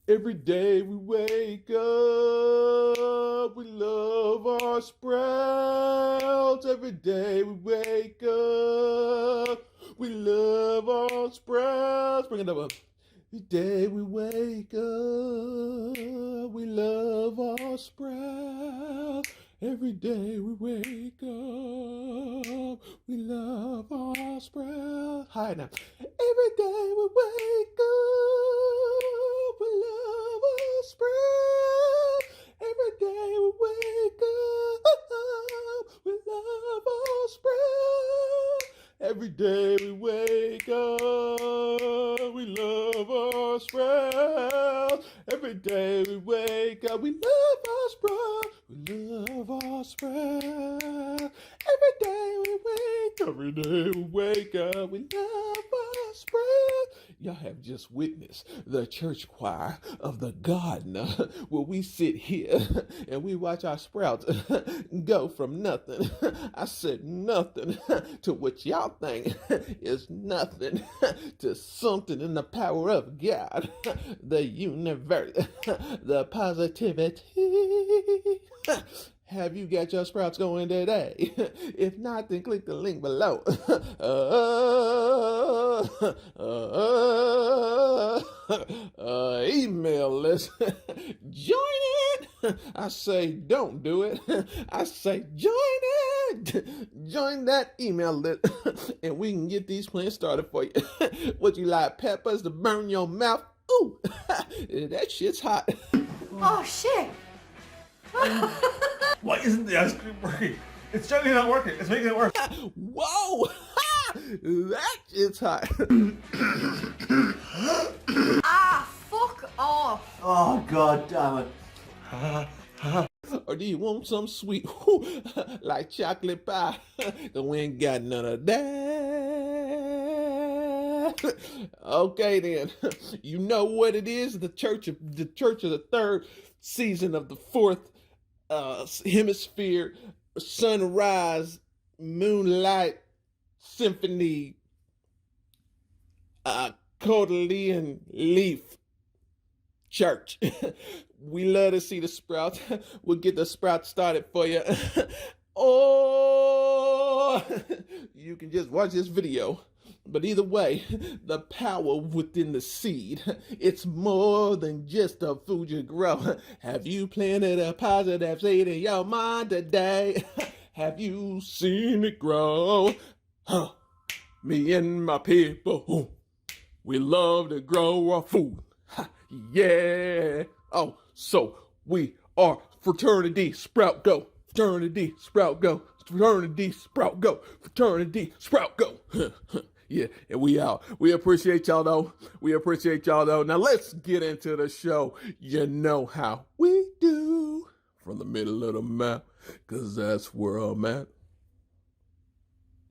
Every day we wake up, we love our sprouts. Every day we wake up, we love our sprouts. Bring it up. Every day we wake up, we love our sprouts. Every day we wake up, we love our sprouts. Hi now. Every day we wake up, we love our sprouts. Every day we wake up, we love our sprouts. Every day we wake up, we love our sprouts. Every day we wake up, we love our sprouts. We love our sprouts. Every day we wake up, every day we wake up, we love our sprouts. Y'all have just witnessed the church choir of the gardener, where we sit here and we watch our sprouts go from nothing. I said nothing to what y'all think is nothing to something in the power of God, the universe, the positivity. Have you got your sprouts going today? If not, then click the link below. Email list. Join it. I say don't do it. I say join it. Join that email list, and we can get these plans started for you. Would you like peppers to burn your mouth? Ooh, that shit's hot. Oh shit. Why isn't the ice cream working? It's certainly not working. It's making it work. Whoa! That shit's hot. Ah, fuck off. Oh, god damn it. Or do you want some sweet, like chocolate pie? Cause we ain't got none of that. Okay then, you know what it is. The church of the third season of the fourth hemisphere sunrise moonlight symphony Cordelian leaf church. We love to see the sprouts. We'll get the sprouts started for you. Or you can just watch this video. But either way, the power within the seed, it's more than just a food you grow. Have you planted a positive seed in your mind today? Have you seen it grow? Huh. Me and my people, we love to grow our food. Yeah. Oh, so we are fraternity sprout go. Fraternity sprout go. Fraternity sprout go. Fraternity sprout go. Yeah, and we out. We appreciate y'all though. Now let's get into the show. You know how we do. From the middle of the map, cause that's where I'm at.